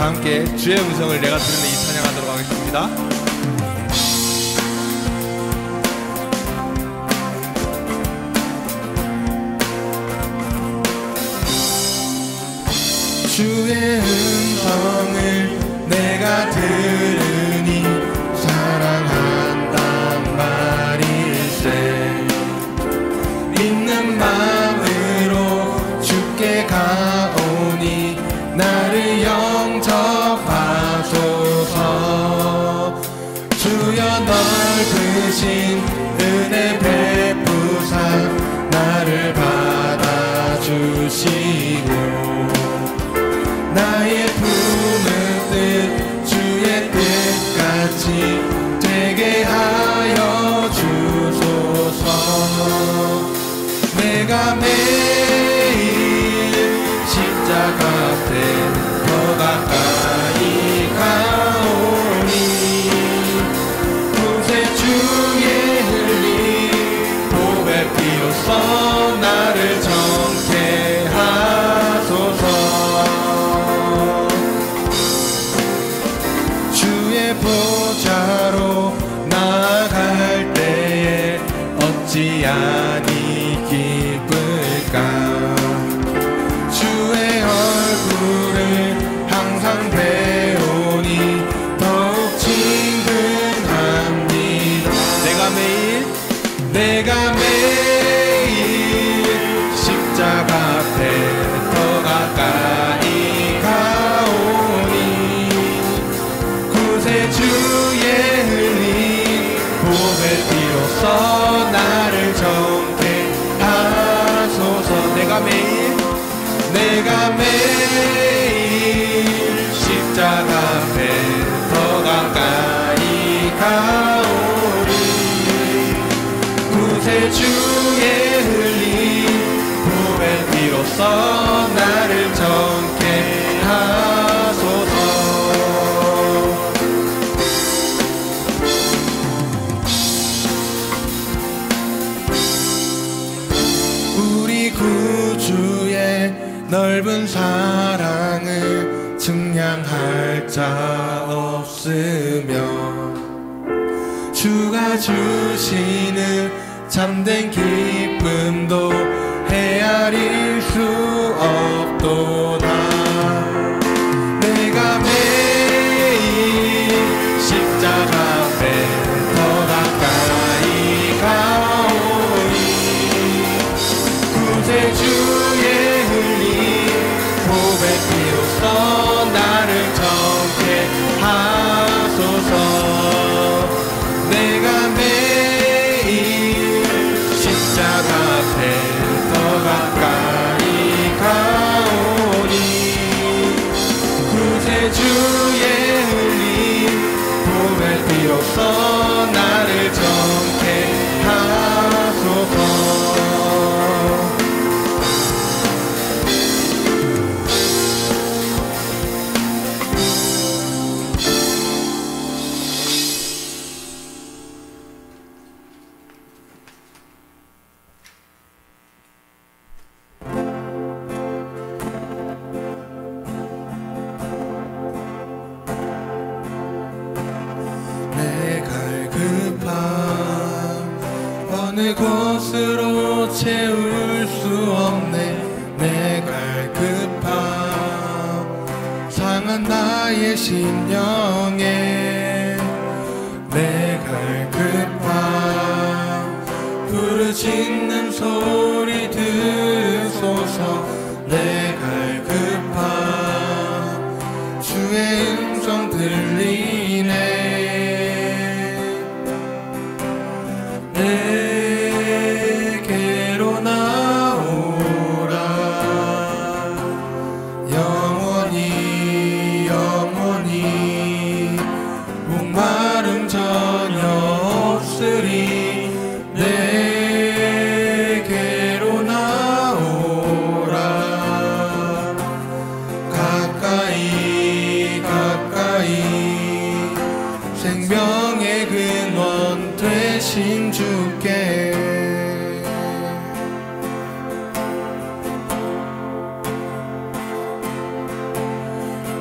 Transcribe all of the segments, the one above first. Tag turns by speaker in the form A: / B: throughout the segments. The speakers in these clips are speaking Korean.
A: 다 함께 주의 음성을 내가 들으니 이 찬양하도록 하겠습니다. 주의 음성을 내가 들으니 사랑한단 말일세. 믿는 마음으로 주께 가오니 나를 영접하소서. 주여 넓으신 은혜 베푸사 나를 받아주시고 나의 품은 뜻 주의 뜻같이 되게 하여 주소서. 내가 매일 십자가 앞에 더 가까이 가오니 구세주의 흘린 보배 피로써 나를 정케 하소서. 보좌로 나아갈 때에 어찌 아니 기쁠까. 주의 얼굴을 항상 배우니 더욱 친근합니다. 내가 매일 십자가 앞에 더 가까이 가오니 구세주의 흘린 보배 피로써 나를 정케 하소서. 내가 매일 십자가 앞에 더 가까이 가오니 구세주의 흘린 보배 피로써 나를 정케 하소서. 우리 구주의 넓은 사랑을 증량할 자 없으며 주가 주시는 참된 기쁨도 헤아릴 수 없도다. 내가 매일 십자가 앞에 더 가까이 가오니 구세주의 흘린 보배 피로써 나를 정케 하소서. 내가 매일 십자가 앞에 더 가까이 가오니 구세주의 흘린 보배 피로써 나를 정케 하소서. 어느 곳으로 채울 수 없네. 내 갈급함 상한 나의 심령에 내 갈급함 부르짖는 소리 듣소서. 내 갈급함 주의 음성 들리네. 내게로 나오라. 영원히 영원히 목마름 전혀 없으리. 내게로 나오라. 가까이 가까이 생명의 근원 되신 주께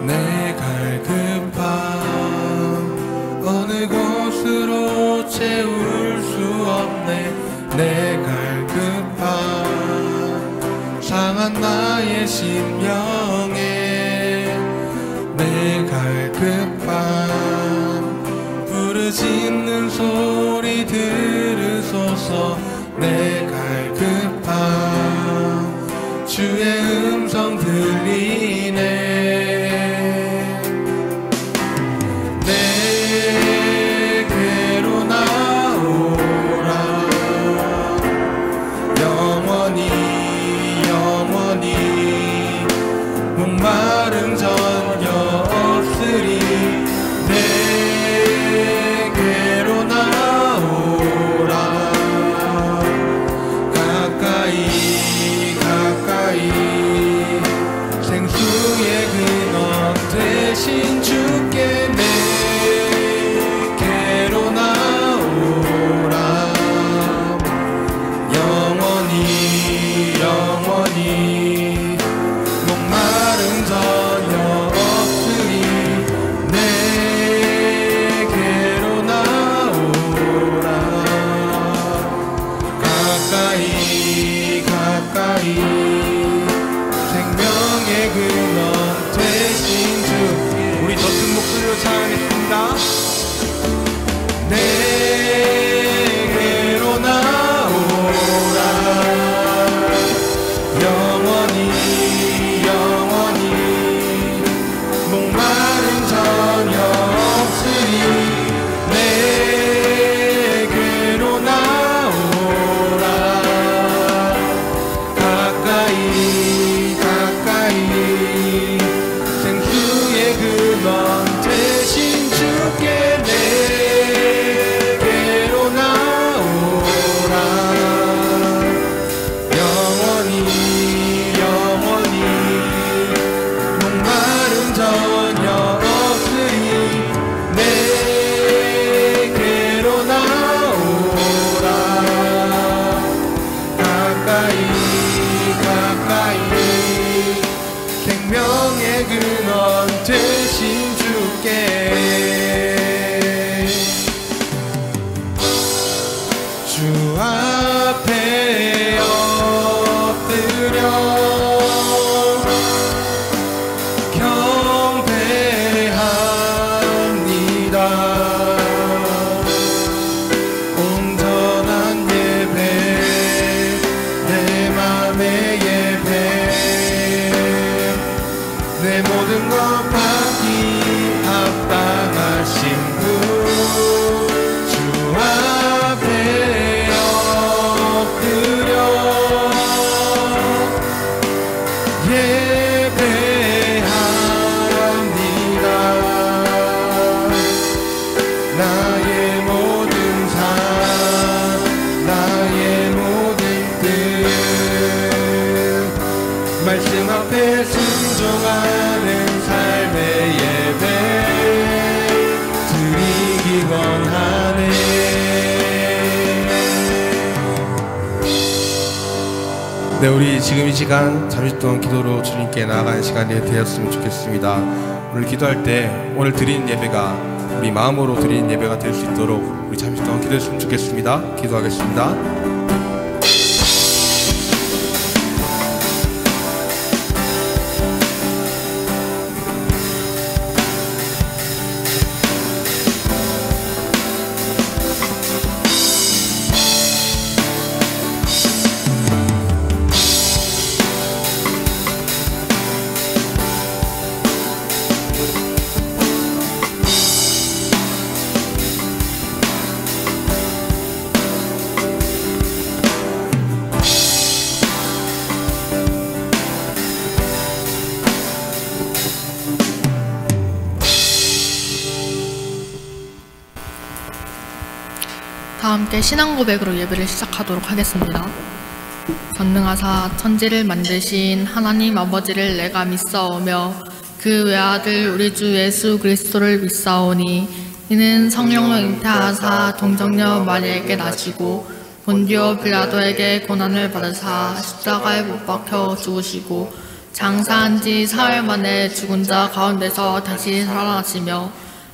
A: 내 갈 채울 수 없네. 내 갈급함 상한 나의 심령에 내 갈급함 부르짖는 소리 들으소서. 내 갈급함 주의 음성 들리네. 내게로 나오라. 영원히 영원히 목마름 전혀 없으리. 내게로 나오라. 가까이 가까이 생수의 근원 되신 주께 내게로 나오라. 영원히 영원히 목마름 전혀 없으리. 내게로 나오라. 가까이 가까이 생명의 근원 되신 주. 우리 젖은 목소리로 찬양했습니다. 내게로 나오라. 영원히 영원히 목마름 전혀 없으리. 내게로 나오라. 가까이 가까이 생수의 근원 되신 주께 내게로 나오라. 영원히 영원히 목마름 전혀 없으리. 내게로 나오라. 가까이 가까이 생명의 근원 되신 주께 주 앞에 엎드려 경배합니다. 온전한 예배 내 맘의 예배 내 모든 것 받기 합당하신 분 주 앞에 엎드려 예배합니다. 나의 모든 삶 나의 모든 뜻 말씀 앞에 순종하는 삶의 예배 드리기 원하네. 네, 우리 지금 이 시간 잠시 동안 기도로 주님께 나아가는 시간이 되었으면 좋겠습니다. 오늘 기도할 때 오늘 드리는 예배가 우리 마음으로 드리는 예배가 될 수 있도록 우리 잠시 동안 기도했으면 좋겠습니다. 기도하겠습니다.
B: 다 함께 신앙 고백으로 예배를 시작하도록 하겠습니다. 전능하사 천지를 만드신 하나님 아버지를 내가 믿사오며 그 외아들 우리 주 예수 그리스도를 믿사오니 이는 성령으로 잉태하사 동정녀 마리아에게 나시고 본디오 빌라도에게 고난을 받으사 십자가에 못 박혀 죽으시고 장사한 지 사흘 만에 죽은 자 가운데서 다시 살아나시며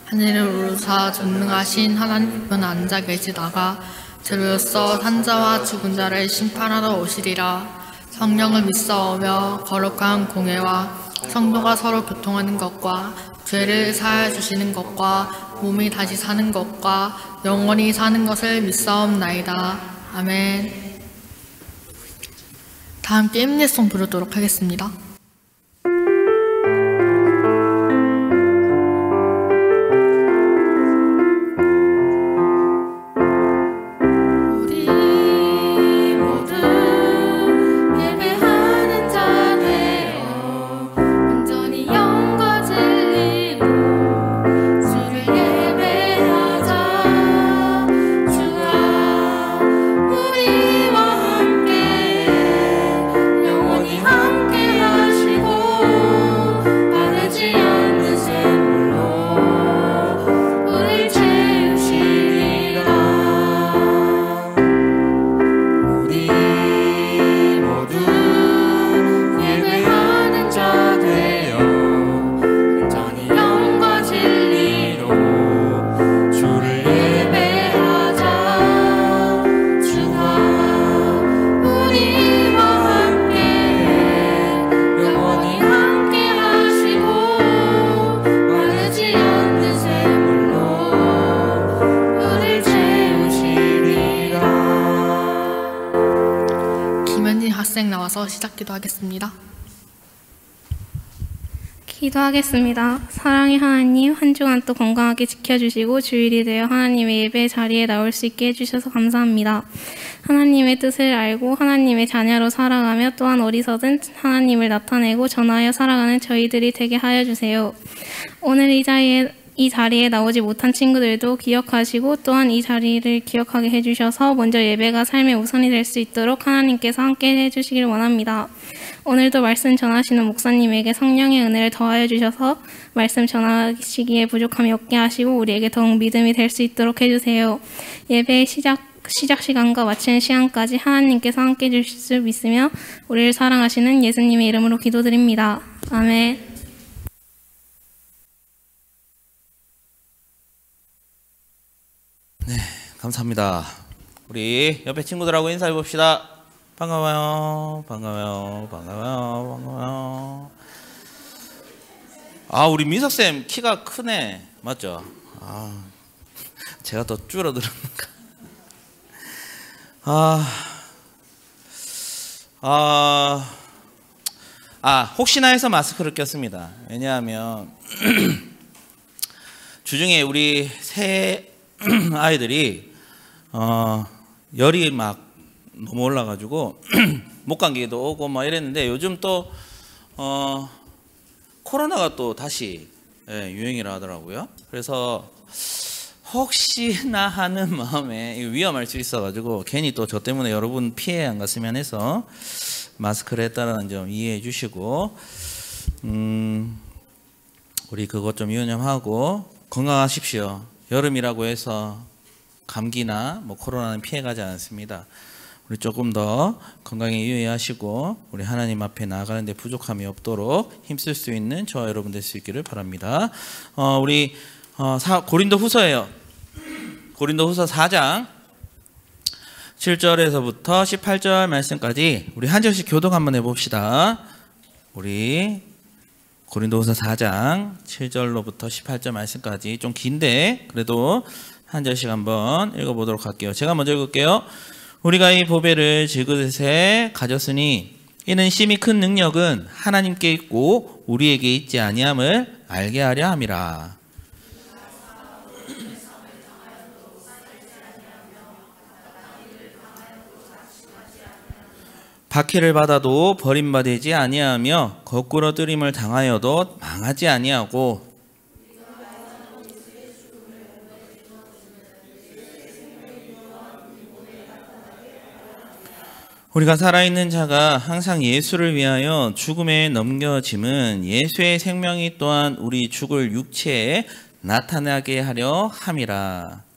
B: 하늘을 우르사 전능하신 하나님 우편에 앉아 계시다가 저로서 산자와 죽은 자를 심판하러 오시리라. 성령을 믿사오며 거룩한 공회와 성도가 서로 교통하는 것과 죄를 사하여 주시는 것과 몸이 다시 사는 것과 영원히 사는 것을 믿사옵나이다. 아멘. 다 함께 임예송 부르도록 하겠습니다. 시작기도 하겠습니다.
C: 기도하겠습니다. 사랑의 하나님, 한 주간 또 건강하게 지켜주시고 주일이 되어 하나님의 예배 자리에 나올 수 있게 해주셔서 감사합니다. 하나님의 뜻을 알고 하나님의 자녀로 살아가며 또한 어디서든 하나님을 나타내고 전하여 살아가는 저희들이 되게 하여 주세요. 오늘 이 자리에 나오지 못한 친구들도 기억하시고 또한 이 자리를 기억하게 해주셔서 먼저 예배가 삶의 우선이 될 수 있도록 하나님께서 함께 해주시길 원합니다. 오늘도 말씀 전하시는 목사님에게 성령의 은혜를 더하여 주셔서 말씀 전하시기에 부족함이 없게 하시고 우리에게 더욱 믿음이 될 수 있도록 해주세요. 예배의 시작 시간과 마치는 시간까지 하나님께서 함께 해주실 수 믿으며 우리를 사랑하시는 예수님의 이름으로 기도드립니다. 아멘.
D: 네, 감사합니다. 우리 옆에 친구들하고 인사해 봅시다. 반가워요, 반가워요, 반가워요, 반가워요. 아, 우리 민석쌤 키가 크네. 맞죠? 아, 제가 더 줄어들었는가? 혹시나 해서 마스크를 꼈습니다. 왜냐하면 주중에 우리 새 아이들이 열이 막 너무 올라가지고 목감기도 오고 막 이랬는데 요즘 또 코로나가 또 다시 유행이라 하더라고요. 그래서 혹시나 하는 마음에 위험할 수 있어가지고 괜히 또 저 때문에 여러분 피해 안 갔으면 해서 마스크를 했다는 점 이해해 주시고 우리 그것 좀 유념하고 건강하십시오. 여름이라고 해서 감기나 뭐 코로나는 피해가지 않습니다. 우리 조금 더 건강에 유의하시고 우리 하나님 앞에 나아가는데 부족함이 없도록 힘쓸 수 있는 저와 여러분 될 수 있기를 바랍니다. 우리 고린도후서예요. 고린도후서 4장 7절에서부터 18절 말씀까지 우리 한 절씩 교독 한번 해봅시다. 우리 고린도후서 4장 7절로부터 18절 말씀까지 좀 긴데 그래도 한 절씩 한번 읽어보도록 할게요. 제가 먼저 읽을게요. 우리가 이 보배를 질그릇에 가졌으니 이는 심히 큰 능력은 하나님께 있고 우리에게 있지 아니함을 알게 하려 함이라. 박해를 받아도 버림받지 아니하며 거꾸로 뜨림을 당하여도 망하지 아니하고 우리가 살아있는 자가 항상 예수를 위하여 죽음에 넘겨짐은 예수의 생명이 또한 우리 죽을 육체에 나타나게 하려 함이라.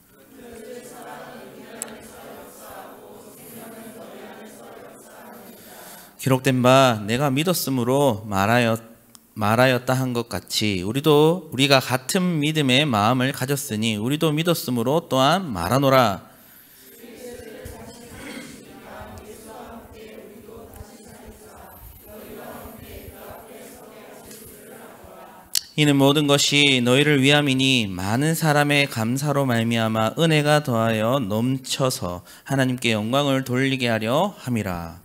D: 기록된 바 내가 믿었으므로 말하였다 한 것 같이 우리가 같은 믿음의 마음을 가졌으니 우리도 믿었으므로 또한 말하노라. 이는 모든 것이 너희를 위함이니 많은 사람의 감사로 말미암아 은혜가 더하여 넘쳐서 하나님께 영광을 돌리게 하려 함이라.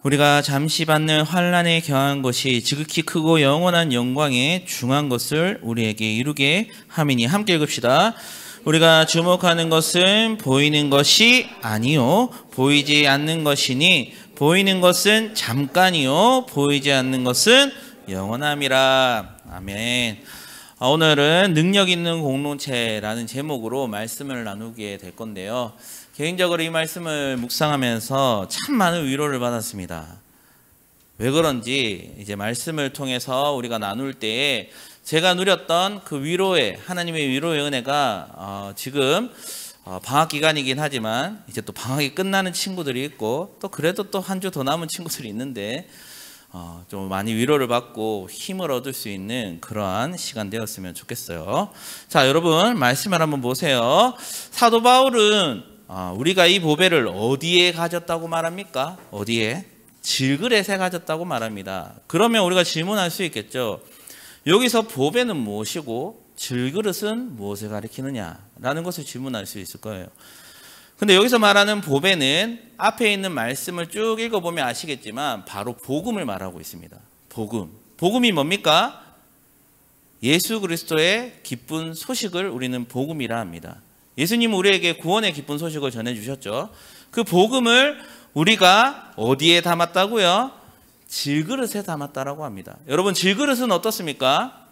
D: 우리가 잠시 받는 환난에 경한 것이 지극히 크고 영원한 영광에 중한 것을 우리에게 이루게 함이니. 함께 읽읍시다. 우리가 주목하는 것은 보이는 것이 아니요 보이지 않는 것이니 보이는 것은 잠깐이요 보이지 않는 것은 영원함이라. 아멘. 오늘은 능력 있는 공동체라는 제목으로 말씀을 나누게 될 건데요. 개인적으로 이 말씀을 묵상하면서 참 많은 위로를 받았습니다. 왜 그런지 이제 말씀을 통해서 우리가 나눌 때에 제가 누렸던 그 위로의 하나님의 위로의 은혜가 지금 방학 기간이긴 하지만 이제 또 방학이 끝나는 친구들이 있고 또 그래도 또 한 주 더 남은 친구들이 있는데 좀 많이 위로를 받고 힘을 얻을 수 있는 그러한 시간 되었으면 좋겠어요. 자, 여러분 말씀을 한번 보세요. 사도 바울은 우리가 이 보배를 어디에 가졌다고 말합니까? 어디에? 질그릇에 가졌다고 말합니다. 그러면 우리가 질문할 수 있겠죠. 여기서 보배는 무엇이고 질그릇은 무엇을 가리키느냐라는 것을 질문할 수 있을 거예요. 근데 여기서 말하는 보배는 앞에 있는 말씀을 쭉 읽어보면 아시겠지만 바로 복음을 말하고 있습니다. 복음. 복음이 뭡니까? 예수 그리스도의 기쁜 소식을 우리는 복음이라 합니다. 예수님은 우리에게 구원의 기쁜 소식을 전해주셨죠. 그 복음을 우리가 어디에 담았다고요? 질그릇에 담았다라고 합니다. 여러분 질그릇은 어떻습니까?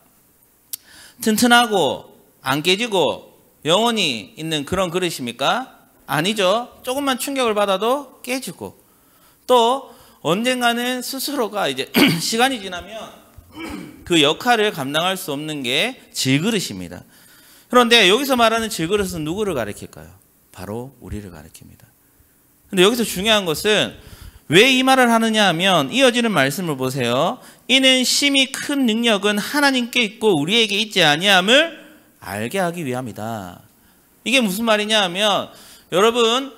D: 튼튼하고 안 깨지고 영원히 있는 그런 그릇입니까? 아니죠. 조금만 충격을 받아도 깨지고 또 언젠가는 스스로가 이제 시간이 지나면 그 역할을 감당할 수 없는 게 질그릇입니다. 그런데 여기서 말하는 질그릇은 누구를 가리킬까요? 바로 우리를 가리킵니다. 근데 여기서 중요한 것은 왜 이 말을 하느냐 하면 이어지는 말씀을 보세요. 이는 심히 큰 능력은 하나님께 있고 우리에게 있지 아니함을 알게 하기 위함이다. 이게 무슨 말이냐 하면 여러분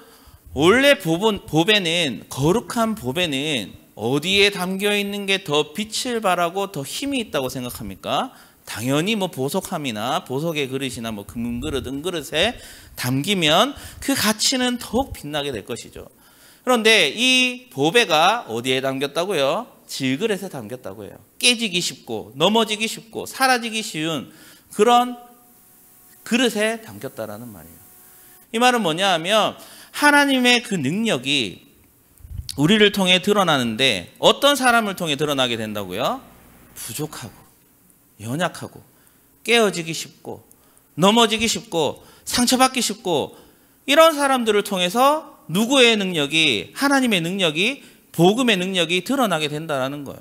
D: 원래 보배는 거룩한 보배는 어디에 담겨 있는 게 더 빛을 발하고 더 힘이 있다고 생각합니까? 당연히 뭐 보석함이나 보석의 그릇이나 뭐 금그릇, 은그릇에 담기면 그 가치는 더욱 빛나게 될 것이죠. 그런데 이 보배가 어디에 담겼다고요? 질그릇에 담겼다고요. 깨지기 쉽고 넘어지기 쉽고 사라지기 쉬운 그런 그릇에 담겼다라는 말이에요. 이 말은 뭐냐 하면 하나님의 그 능력이 우리를 통해 드러나는데 어떤 사람을 통해 드러나게 된다고요? 부족하고 연약하고 깨어지기 쉽고 넘어지기 쉽고 상처받기 쉽고 이런 사람들을 통해서 누구의 능력이 하나님의 능력이 복음의 능력이 드러나게 된다는 거예요.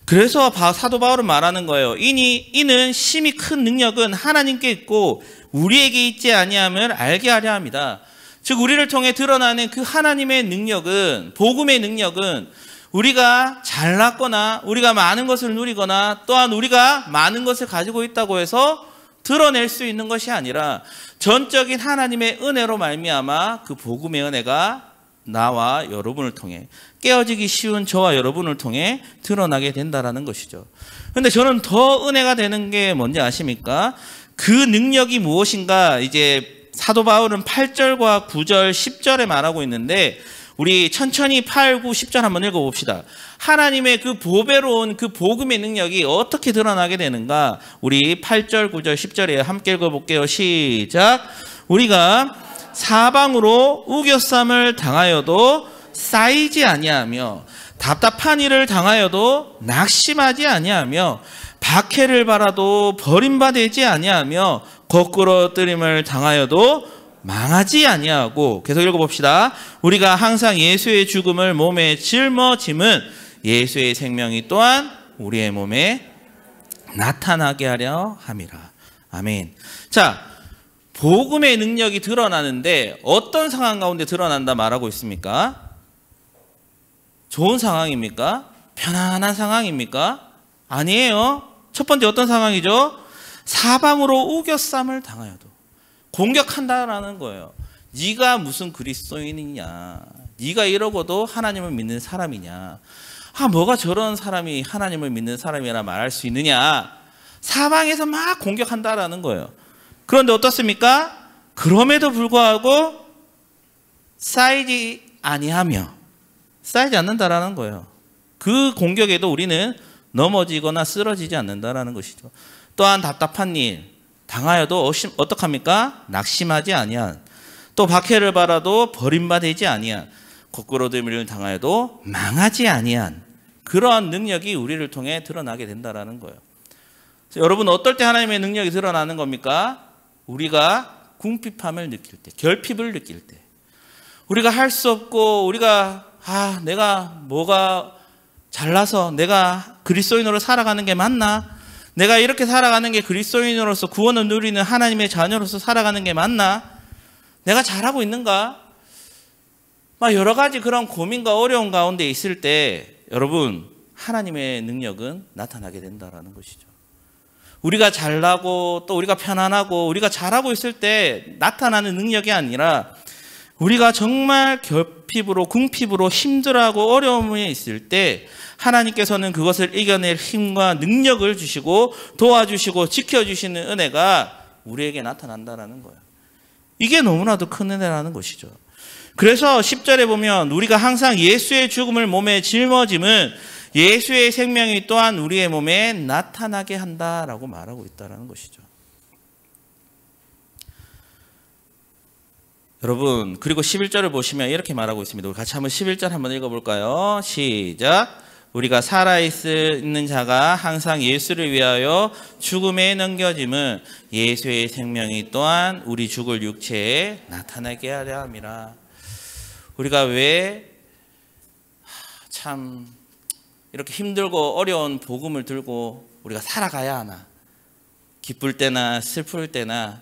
D: 그래서 사도 바울은 말하는 거예요. 이는 심히 큰 능력은 하나님께 있고 우리에게 있지 아니함을 알게 하려 합니다. 즉 우리를 통해 드러나는 그 하나님의 능력은 복음의 능력은 우리가 잘났거나 우리가 많은 것을 누리거나 또한 우리가 많은 것을 가지고 있다고 해서 드러낼 수 있는 것이 아니라 전적인 하나님의 은혜로 말미암아 그 복음의 은혜가 나와 여러분을 통해 깨어지기 쉬운 저와 여러분을 통해 드러나게 된다라는 것이죠. 그런데 저는 더 은혜가 되는 게 뭔지 아십니까? 그 능력이 무엇인가 이제 사도 바울은 8절과 9절, 10절에 말하고 있는데 우리 천천히 8, 9, 10절 한번 읽어봅시다. 하나님의 그 보배로운 그 복음의 능력이 어떻게 드러나게 되는가? 우리 8절, 9절, 10절에 함께 읽어볼게요. 시작. 우리가 사방으로 우겨쌈을 당하여도 쌓이지 아니하며 답답한 일을 당하여도 낙심하지 아니하며 박해를 받아도 버림받지 아니하며 거꾸로 뜨림을 당하여도 망하지 아니하고 계속 읽어봅시다. 우리가 항상 예수의 죽음을 몸에 짊어짐은 예수의 생명이 또한 우리의 몸에 나타나게 하려 함이라. 아멘. 자, 복음의 능력이 드러나는데 어떤 상황 가운데 드러난다 말하고 있습니까? 좋은 상황입니까? 편안한 상황입니까? 아니에요. 첫 번째 어떤 상황이죠? 사방으로 우겨쌈을 당하여도 공격한다라는 거예요. 네가 무슨 그리스도인이냐? 네가 이러고도 하나님을 믿는 사람이냐? 뭐가 저런 사람이 하나님을 믿는 사람이라 말할 수 있느냐? 사방에서 막 공격한다라는 거예요. 그런데 어떻습니까? 그럼에도 불구하고 쌓이지 아니하며 쌓이지 않는다라는 거예요. 그 공격에도 우리는 넘어지거나 쓰러지지 않는다라는 것이죠. 또한 답답한 일 당하여도 어떡합니까? 낙심하지 아니한, 또 박해를 받아도 버림받지 아니한, 거꾸로됨을 당하여도 망하지 아니한 그러한 능력이 우리를 통해 드러나게 된다라는 거예요. 여러분, 어떨 때 하나님의 능력이 드러나는 겁니까? 우리가 궁핍함을 느낄 때, 결핍을 느낄 때, 우리가 할 수 없고 우리가 내가 뭐가 잘나서 내가 그리스도인으로 살아가는 게 맞나? 내가 이렇게 살아가는 게 그리스도인으로서 구원을 누리는 하나님의 자녀로서 살아가는 게 맞나? 내가 잘하고 있는가? 여러 가지 그런 고민과 어려운 가운데 있을 때 여러분, 하나님의 능력은 나타나게 된다라는 것이죠. 우리가 잘나고 또 우리가 편안하고 우리가 잘하고 있을 때 나타나는 능력이 아니라 우리가 정말 결핍으로 궁핍으로 힘들어하고 어려움에 있을 때 하나님께서는 그것을 이겨낼 힘과 능력을 주시고 도와주시고 지켜주시는 은혜가 우리에게 나타난다는 거예요. 이게 너무나도 큰 은혜라는 것이죠. 그래서 10절에 보면 우리가 항상 예수의 죽음을 몸에 짊어짐은 예수의 생명이 또한 우리의 몸에 나타나게 한다라고 말하고 있다는 것이죠. 여러분, 그리고 11절을 보시면 이렇게 말하고 있습니다. 우리 같이 한번 11절 한번 읽어볼까요? 시작. 우리가 살아있는 자가 항상 예수를 위하여 죽음에 넘겨짐은 예수의 생명이 또한 우리 죽을 육체에 나타나게 하려 함이라. 우리가 왜 참 이렇게 힘들고 어려운 복음을 들고 우리가 살아가야 하나? 기쁠 때나 슬플 때나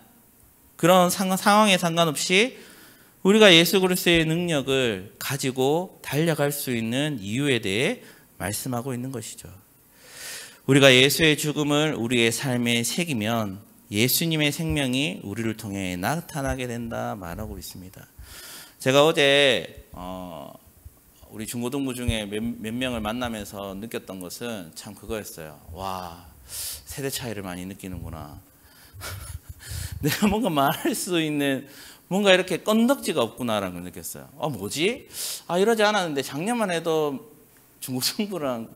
D: 그런 상황에 상관없이 우리가 예수 그리스도의 능력을 가지고 달려갈 수 있는 이유에 대해 말씀하고 있는 것이죠. 우리가 예수의 죽음을 우리의 삶에 새기면 예수님의 생명이 우리를 통해 나타나게 된다 말하고 있습니다. 제가 어제 우리 중고등부 중에 몇 명을 만나면서 느꼈던 것은 참 그거였어요. 와, 세대 차이를 많이 느끼는구나. 내가 뭔가 말할 수 있는 뭔가 이렇게 건덕지가 없구나라는 걸 느꼈어요. 뭐지? 이러지 않았는데 작년만 해도 중고등부랑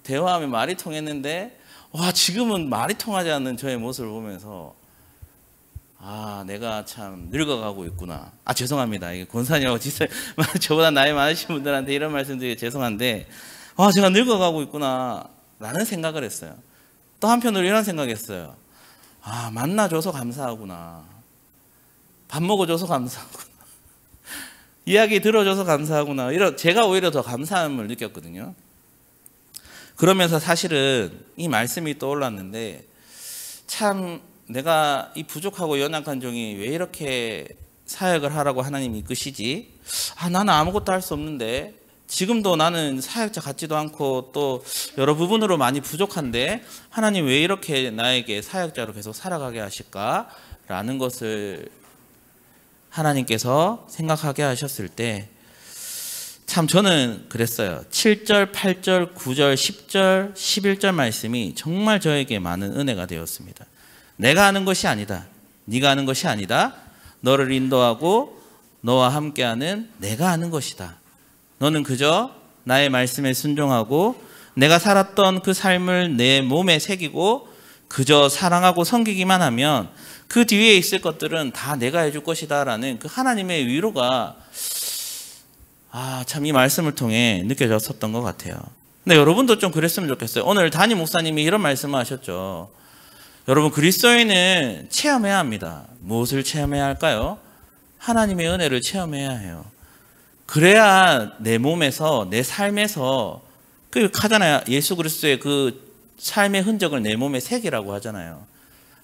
D: 대화하면 말이 통했는데 지금은 말이 통하지 않는 저의 모습을 보면서 내가 참 늙어가고 있구나. 죄송합니다. 이게 권사님하고 진짜 저보다 나이 많으신 분들한테 이런 말씀드리기 죄송한데 제가 늙어가고 있구나 라는 생각을 했어요. 또 한편으로 이런 생각했어요. 만나줘서 감사하구나. 밥 먹어줘서 감사하구나. 이야기 들어줘서 감사하구나. 제가 오히려 더 감사함을 느꼈거든요. 그러면서 사실은 이 말씀이 떠올랐는데 참 내가 이 부족하고 연약한 종이 왜 이렇게 사역을 하라고 하나님이 이끄시지? 나는 아무것도 할 수 없는데 지금도 나는 사역자 같지도 않고 또 여러 부분으로 많이 부족한데 하나님 왜 이렇게 나에게 사역자로 계속 살아가게 하실까? 라는 것을 하나님께서 생각하게 하셨을 때 참 저는 그랬어요. 7절, 8절, 9절, 10절, 11절 말씀이 정말 저에게 많은 은혜가 되었습니다. 내가 하는 것이 아니다. 네가 하는 것이 아니다. 너를 인도하고 너와 함께하는 내가 하는 것이다. 너는 그저 나의 말씀에 순종하고 내가 살았던 그 삶을 내 몸에 새기고 그저 사랑하고 섬기기만 하면 그 뒤에 있을 것들은 다 내가 해줄 것이다 라는 그 하나님의 위로가 참 이 말씀을 통해 느껴졌었던 것 같아요. 근데 여러분도 좀 그랬으면 좋겠어요. 오늘 담임 목사님이 이런 말씀을 하셨죠. 여러분, 그리스도인은 체험해야 합니다. 무엇을 체험해야 할까요? 하나님의 은혜를 체험해야 해요. 그래야 내 몸에서 내 삶에서 하잖아요. 예수 그리스도의 그 삶의 흔적을 내 몸에 새기라고 하잖아요.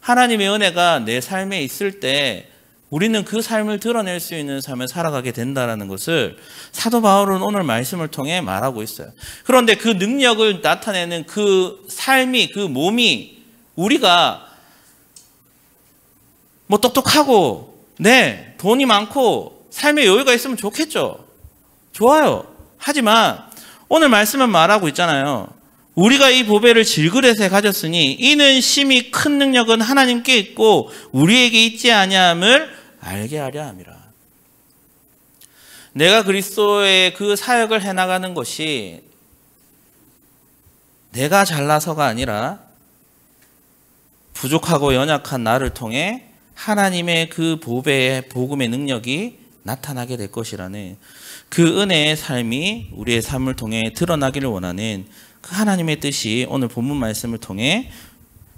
D: 하나님의 은혜가 내 삶에 있을 때 우리는 그 삶을 드러낼 수 있는 삶을 살아가게 된다는 것을 사도 바울은 오늘 말씀을 통해 말하고 있어요. 그런데 그 능력을 나타내는 그 삶이, 그 몸이 우리가 뭐 똑똑하고 네, 돈이 많고 삶에 여유가 있으면 좋겠죠. 좋아요. 하지만 오늘 말씀은 말하고 있잖아요. 우리가 이 보배를 질그릇에 가졌으니 이는 심히 큰 능력은 하나님께 있고 우리에게 있지 아니함을 알게 하려 함이라. 내가 그리스도의 그 사역을 해나가는 것이 내가 잘나서가 아니라 부족하고 연약한 나를 통해 하나님의 그 보배의 복음의 능력이 나타나게 될 것이라는 그 은혜의 삶이 우리의 삶을 통해 드러나기를 원하는 그 하나님의 뜻이 오늘 본문 말씀을 통해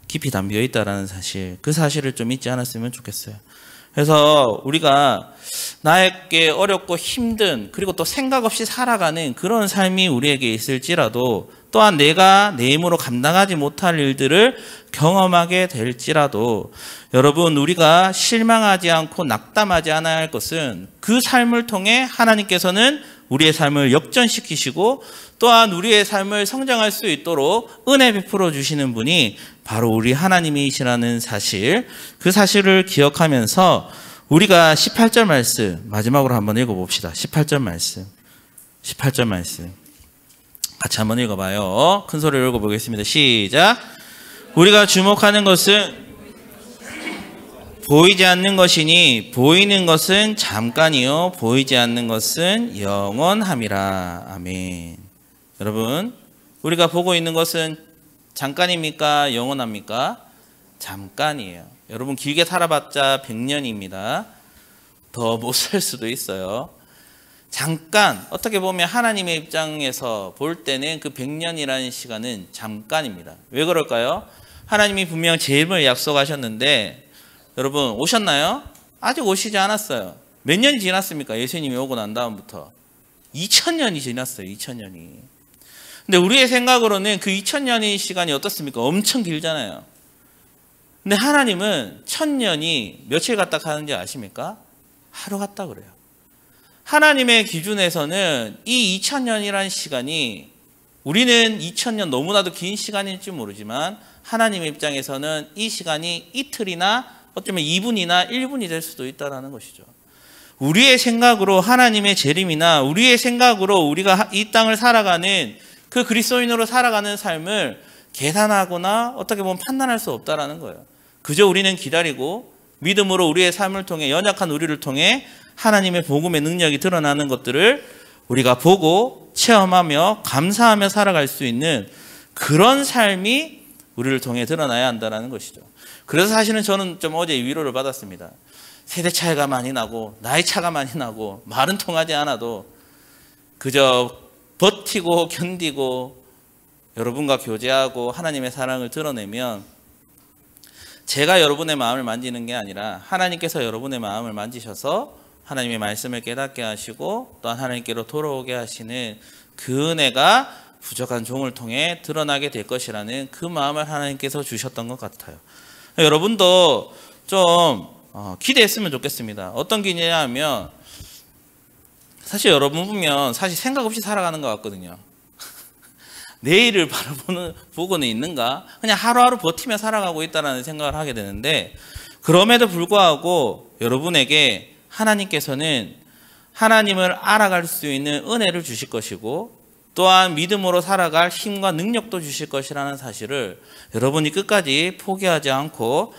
D: 깊이 담겨 있다는 사실, 그 사실을 좀 잊지 않았으면 좋겠어요. 그래서 우리가 나에게 어렵고 힘든 그리고 또 생각 없이 살아가는 그런 삶이 우리에게 있을지라도 또한 내가 내 힘으로 감당하지 못할 일들을 경험하게 될지라도 여러분 우리가 실망하지 않고 낙담하지 않아야 할 것은 그 삶을 통해 하나님께서는 우리의 삶을 역전시키시고 또한 우리의 삶을 성장할 수 있도록 은혜 베풀어 주시는 분이 바로 우리 하나님이시라는 사실, 그 사실을 기억하면서 우리가 18절 말씀 마지막으로 한번 읽어봅시다. 18절 말씀 같이 한번 읽어봐요. 큰 소리로 읽어보겠습니다. 시작. 우리가 주목하는 것은 보이지 않는 것이니 보이는 것은 잠깐이요 보이지 않는 것은 영원함이라. 아멘. 여러분 우리가 보고 있는 것은 잠깐입니까? 영원합니까? 잠깐이에요. 여러분 길게 살아봤자 100년입니다. 더 못 살 수도 있어요. 잠깐, 어떻게 보면 하나님의 입장에서 볼 때는 그 100년이라는 시간은 잠깐입니다. 왜 그럴까요? 하나님이 분명 제 힘을 약속하셨는데 여러분 오셨나요? 아직 오시지 않았어요. 몇 년이 지났습니까? 예수님이 오고 난 다음부터 2000년이 지났어요. 2000년이. 근데 우리의 생각으로는 그 2000년의 시간이 어떻습니까? 엄청 길잖아요. 근데 하나님은 1000년이 며칠 갔다 가는지 아십니까? 하루 갔다 그래요. 하나님의 기준에서는 이 2000년이라는 시간이 우리는 2000년 너무나도 긴 시간일지 모르지만 하나님의 입장에서는 이 시간이 이틀이나 어쩌면 2분이나 1분이 될 수도 있다는 것이죠. 우리의 생각으로 하나님의 재림이나 우리의 생각으로 우리가 이 땅을 살아가는 그 그리스도인으로 살아가는 삶을 계산하거나 어떻게 보면 판단할 수 없다는 거예요. 그저 우리는 기다리고 믿음으로 우리의 삶을 통해 연약한 우리를 통해 하나님의 복음의 능력이 드러나는 것들을 우리가 보고 체험하며 감사하며 살아갈 수 있는 그런 삶이 우리를 통해 드러나야 한다는 것이죠. 그래서 사실은 저는 좀 어제 위로를 받았습니다. 세대 차이가 많이 나고 나이 차가 많이 나고 말은 통하지 않아도 그저 버티고 견디고 여러분과 교제하고 하나님의 사랑을 드러내면 제가 여러분의 마음을 만지는 게 아니라 하나님께서 여러분의 마음을 만지셔서 하나님의 말씀을 깨닫게 하시고 또한 하나님께로 돌아오게 하시는 그 은혜가 부족한 종을 통해 드러나게 될 것이라는 그 마음을 하나님께서 주셨던 것 같아요. 여러분도 좀 기대했으면 좋겠습니다. 어떤 기대냐면 사실 여러분 보면 사실 생각 없이 살아가는 것 같거든요. 내일을 바라보고는 있는가? 그냥 하루하루 버티며 살아가고 있다는 생각을 하게 되는데 그럼에도 불구하고 여러분에게 하나님께서는 하나님을 알아갈 수 있는 은혜를 주실 것이고 또한 믿음으로 살아갈 힘과 능력도 주실 것이라는 사실을 여러분이 끝까지 포기하지 않고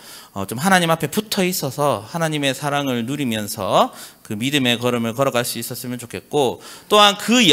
D: 좀 하나님 앞에 붙어 있어서 하나님의 사랑을 누리면서 그 믿음의 걸음을 걸어갈 수 있었으면 좋겠고 또한 그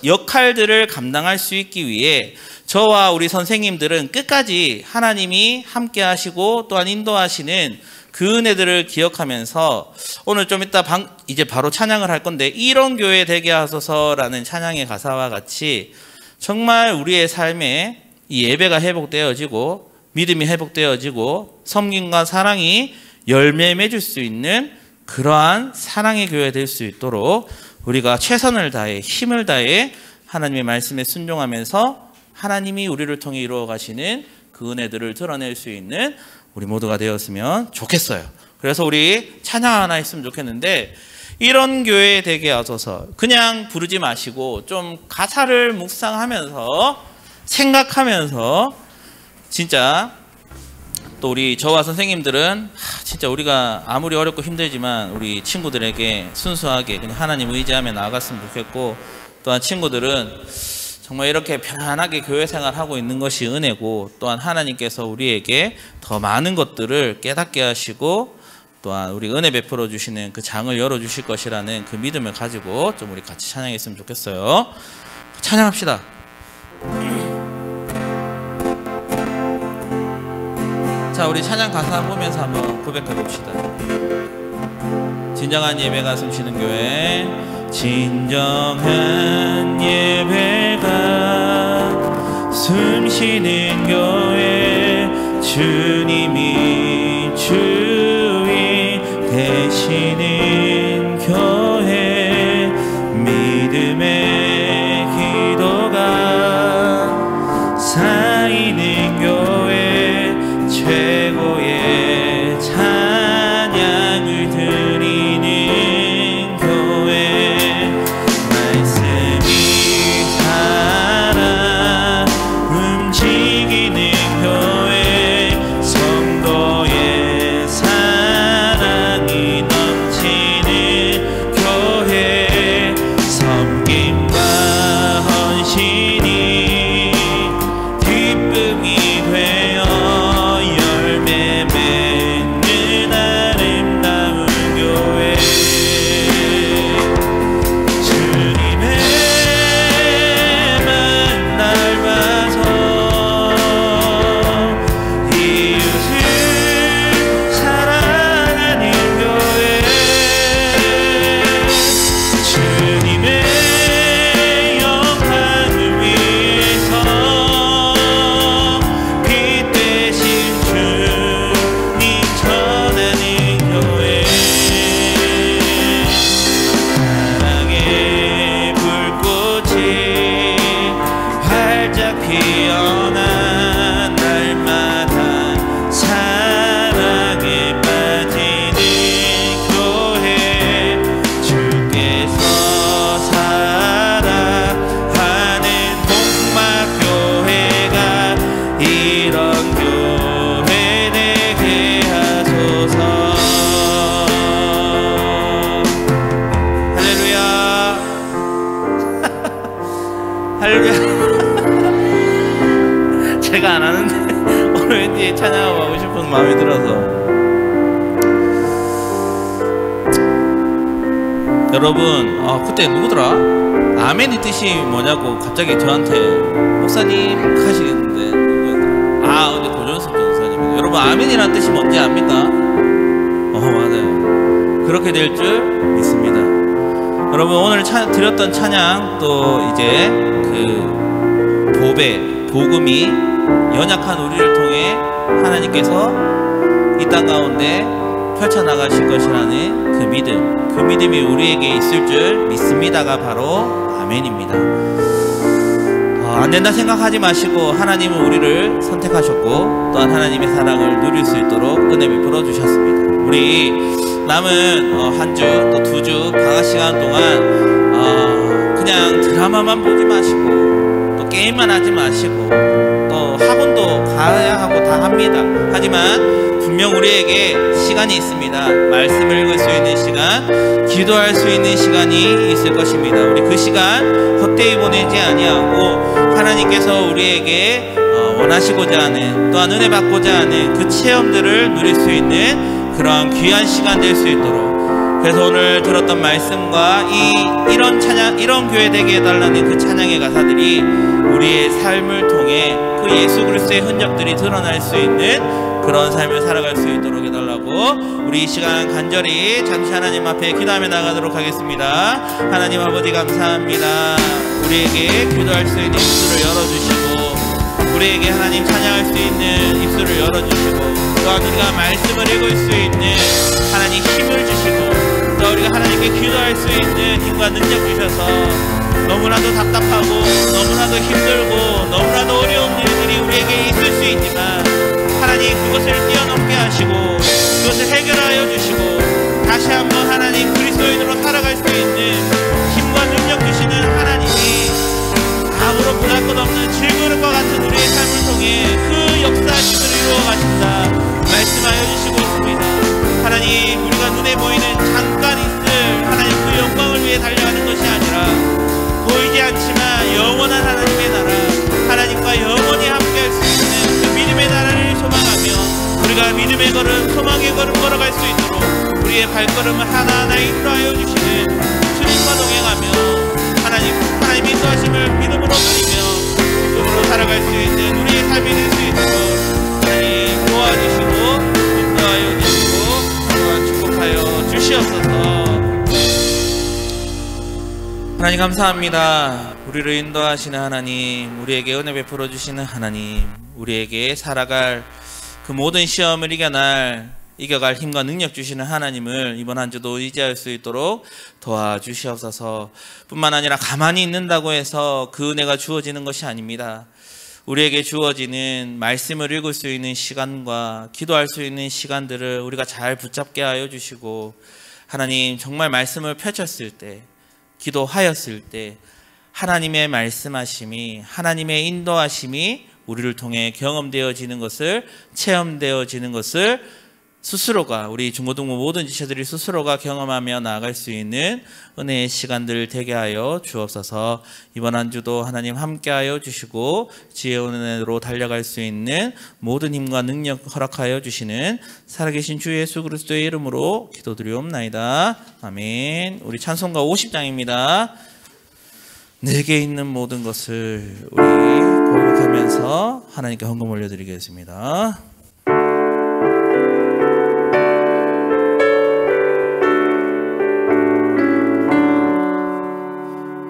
D: 역할들을 감당할 수 있기 위해 저와 우리 선생님들은 끝까지 하나님이 함께 하시고 또한 인도하시는 그 은혜들을 기억하면서 오늘 좀 이따 이제 바로 찬양을 할 건데 이런 교회 되게 하소서라는 찬양의 가사와 같이 정말 우리의 삶에 이 예배가 회복되어지고 믿음이 회복되어지고 섬김과 사랑이 열매 맺을 수 있는 그러한 사랑의 교회 될 수 있도록 우리가 최선을 다해 힘을 다해 하나님의 말씀에 순종하면서 하나님이 우리를 통해 이루어 가시는 그 은혜들을 드러낼 수 있는 우리 모두가 되었으면 좋겠어요. 그래서 우리 찬양 하나 했으면 좋겠는데, 이런 교회에 되게 하소서 그냥 부르지 마시고 좀 가사를 묵상하면서 생각하면서, 진짜 또 우리 저와 선생님들은 진짜 우리가 아무리 어렵고 힘들지만 우리 친구들에게 순수하게 그냥 하나님 의지하며 나아갔으면 좋겠고, 또한 친구들은 정말 이렇게 편안하게 교회 생활하고 있는 것이 은혜고, 또한 하나님께서 우리에게 더 많은 것들을 깨닫게 하시고, 또한 우리 은혜 베풀어 주시는 그 장을 열어 주실 것이라는 그 믿음을 가지고 좀 우리 같이 찬양했으면 좋겠어요. 찬양합시다. 자, 우리 찬양 가사 보면서 한번 고백해 봅시다. 진정한 예배가 숨쉬는 교회. 진정한 예배가 숨쉬는 교회, 주님이 주인 되시는 교회, 믿음의 기도가 쌓이는 교회, 최고의 찬양을 드리는 교회, 말씀이 살아 움직이는 교회, 성도의 사랑이 넘치는 교회, 섬김과 헌신이 기쁨이 되어 열매 맺는 아름다운 교회, 주님의만 닮아서 이웃을 사랑하는 교회, 주님의 영광을 위해서 빛 대신 주님 전하는 교회, 사랑의 불꽃이 활짝 피어나 날마다 사랑에 빠지는 교회, 주께서 사랑하는 복막교회가 이런 교회 되게 하소서. 할렐루야. 할렐루야. 제가 안 하는데 오늘 왠지 찬양하고 하고 싶은 마음이 들어서. 여러분, 그때 누구더라? 아멘이 뜻이 뭐냐고 갑자기 저한테 목사님 하시겠는데 누구였더라? 근데 고전섭 전사님이에요. 여러분, 아멘이라는 뜻이 뭔지 압니까? 맞아요. 그렇게 될 줄 믿습니다. 여러분, 오늘 드렸던 찬양, 또 이제 그 복음이 연약한 우리를 통해 하나님께서 이 땅 가운데 펼쳐나가실 것이라는 그 믿음이 우리에게 있을 줄 믿습니다가 바로 아멘입니다. 안 된다 생각하지 마시고 하나님은 우리를 선택하셨고, 또한 하나님의 사랑을 누릴 수 있도록 은혜 베풀어 주셨습니다. 우리 남은 한 주 또 2주 방학 시간 동안 그냥 드라마만 보지 마시고, 또 게임만 하지 마시고, 또 학원도 가야 하고 다 합니다. 하지만 분명 우리에게 시간이 있습니다. 말씀을 읽을 수 있는 시간, 기도할 수 있는 시간이 있을 것입니다. 우리 그 시간 헛되이 보내지 아니하고 하나님께서 우리에게 원하시고자 하는, 또한 은혜 받고자 하는 그 체험들을 누릴 수 있는 그러한 귀한 시간 될 수 있도록, 그래서 오늘 들었던 말씀과 이런 찬양, 이런 교회 되게 해달라는 그 찬양의 가사들이 우리의 삶을 통해 그 예수 그리스도의 흔적들이 드러날 수 있는 그런 삶을 살아갈 수 있도록 해달라고 우리 이 시간 간절히 잠시 하나님 앞에 기도하며 나가도록 하겠습니다. 하나님 아버지 감사합니다. 우리에게 기도할 수 있는 입술을 열어주시고, 우리에게 하나님 찬양할 수 있는 입술을 열어주시고, 또한 우리가 말씀을 읽을 수 있는 하나님 힘을 주시고, 또 우리가 하나님께 기도할 수 있는 힘과 능력 주셔서 너무나도 답답하고 너무나도 힘들고 너무나도 어려운 일들이 우리에게 있을 수 있지만 하나님 그것을 뛰어넘게 하시고 그것을 해결하여 주시고 다시 한번 하나님 그리스도인으로 살아갈 수 있는 힘과 능력 주시는 하나님이 아무런 보잘 것 없는 질그릇과 같은 우리의 삶을 통해 그 역사하심을 이루어 가신다 말씀하여 주시고 있습니다. 하나님 우리가 눈에 보이는 잠깐 있을 하나님 그 영광을 위해 달려가는 것이 아니라 보이지 않지만 영원한 하나님의 나라 하나님과 영원히 함께할 수 있는 그 믿음의 나라를 소망하며 우리가 믿음의 걸음 소망의 걸음 걸어갈 수 있도록 우리의 발걸음을 하나하나 인도하여 주시는 주님과 동행하며 하나님 인도하심을 믿음으로 누리며 믿음으로 살아갈 수 있는 우리의 삶이 될 수 있도록 하나님 도와주시고 인도하여 주시고 또한 축복하여 주시옵소서. 하나님 감사합니다. 우리를 인도하시는 하나님, 우리에게 은혜 베풀어 주시는 하나님, 우리에게 살아갈 그 모든 시험을 이겨갈 힘과 능력 주시는 하나님을 이번 한 주도 의지할 수 있도록 도와주시옵소서. 뿐만 아니라 가만히 있는다고 해서 그 은혜가 주어지는 것이 아닙니다. 우리에게 주어지는 말씀을 읽을 수 있는 시간과 기도할 수 있는 시간들을 우리가 잘 붙잡게 하여 주시고 하나님 정말 말씀을 펼쳤을 때 기도하였을 때 하나님의 말씀하심이 하나님의 인도하심이 우리를 통해 경험되어지는 것을 체험되어지는 것을 스스로가 우리 중고등부 모든 지체들이 스스로가 경험하며 나아갈 수 있는 은혜의 시간들 되게 하여 주옵소서. 이번 한 주도 하나님 함께하여 주시고 지혜의 은혜로 달려갈 수 있는 모든 힘과 능력 허락하여 주시는 살아계신 주 예수 그리스도의 이름으로 기도드리옵나이다. 아멘. 우리 찬송가 50장입니다. 내게 있는 모든 것을 우리 고백하면서 하나님께 헌금 올려드리겠습니다.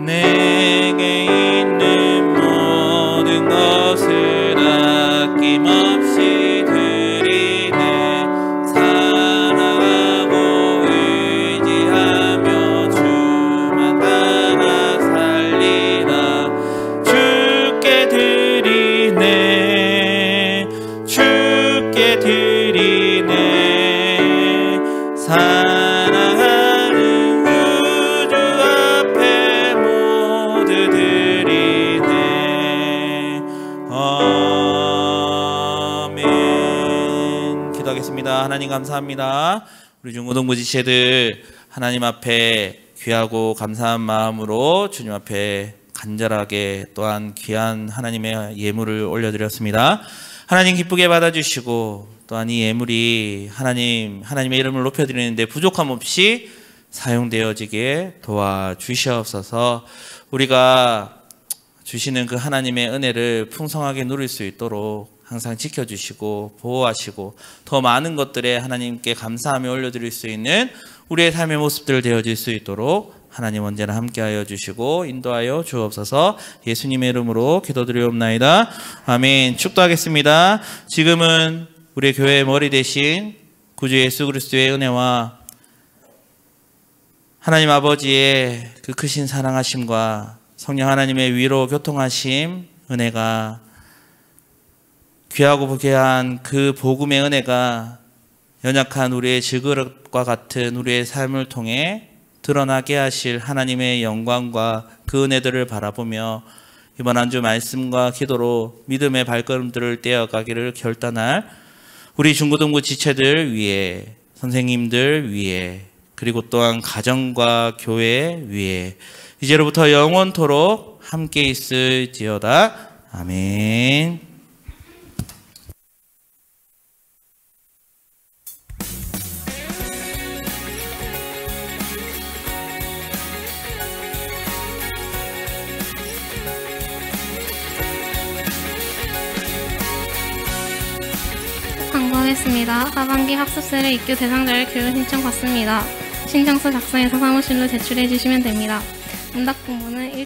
D: 내게 있는 모든 것을 아낌없이 드리네. 사랑하고 의지하며 주만 따라 살리라. 주께 드리네. 주께 드리네. 사랑하는 구주 앞에 모두 드리네. 아멘. 기도하겠습니다. 하나님 감사합니다. 우리 중고등부 지체들 하나님 앞에 귀하고 감사한 마음으로 주님 앞에 간절하게 또한 귀한 하나님의 예물을 올려드렸습니다. 하나님 기쁘게 받아주시고 또한 이 예물이 하나님의 이름을 높여드리는데 부족함 없이 사용되어지게 도와주시옵소서. 우리가 주시는 그 하나님의 은혜를 풍성하게 누릴 수 있도록 항상 지켜주시고 보호하시고 더 많은 것들에 하나님께 감사하며 올려드릴 수 있는 우리의 삶의 모습들 되어질 수 있도록 하나님 언제나 함께하여 주시고 인도하여 주옵소서. 예수님의 이름으로 기도드리옵나이다. 아멘. 축도하겠습니다. 지금은 우리 교회의 머리 대신 구주 예수 그리스도의 은혜와 하나님 아버지의 그 크신 사랑하심과 성령 하나님의 위로 교통하심 은혜가 귀하고 부귀한 그 복음의 은혜가 연약한 우리의 질그릇과 같은 우리의 삶을 통해 드러나게 하실 하나님의 영광과 그 은혜들을 바라보며 이번 한 주 말씀과 기도로 믿음의 발걸음들을 떼어가기를 결단할 우리 중고등부 지체들 위해 선생님들 위해 그리고 또한 가정과 교회 위해 이제로부터 영원토록 함께 있을지어다. 아멘.
C: 광고하겠습니다. 하반기 학습생을 입교 대상자를 교육 신청 받습니다. 신청서 작성해서 사무실로 제출해 주시면 됩니다. 응답 공고는